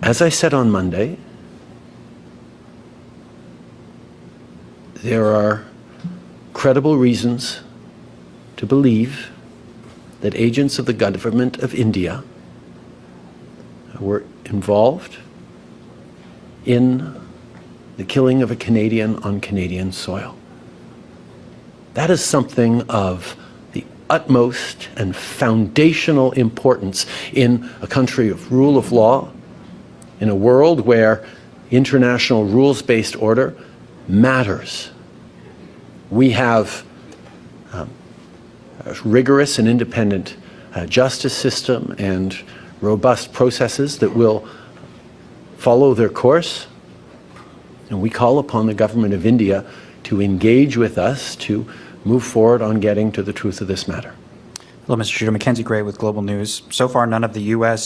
As I said on Monday, there are credible reasons to believe that agents of the government of India were involved in the killing of a Canadian on Canadian soil. That is something of the utmost and foundational importance in a country of rule of law, in a world where international rules-based order matters. We have a rigorous and independent justice system and robust processes that will follow their course. And we call upon the government of India to engage with us to move forward on getting to the truth of this matter. Hello, Mr. Trudeau. Mackenzie Gray with Global News. So far, none of the U.S.